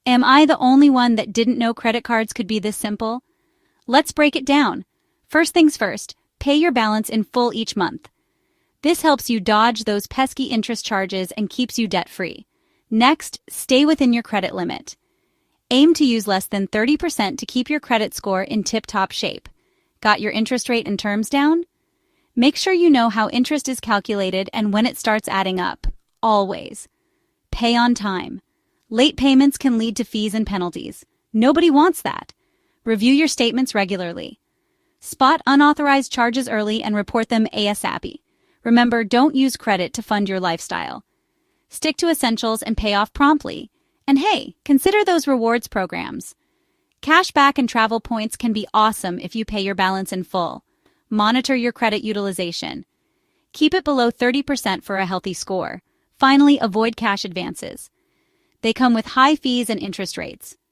Am I the only one that didn't know credit cards could be this simple? Let's break it down. First things first, pay your balance in full each month. This helps you dodge those pesky interest charges and keeps you debt-free. Next, stay within your credit limit. Aim to use less than 30% to keep your credit score in tip-top shape. Got your interest rate and terms down? Make sure you know how interest is calculated and when it starts adding up. Always. Pay on time. Late payments can lead to fees and penalties. Nobody wants that. Review your statements regularly. Spot unauthorized charges early and report them ASAP. Remember, don't use credit to fund your lifestyle. Stick to essentials and pay off promptly. And hey, consider those rewards programs. Cashback and travel points can be awesome if you pay your balance in full. Monitor your credit utilization. Keep it below 30% for a healthy score. Finally, avoid cash advances. They come with high fees and interest rates.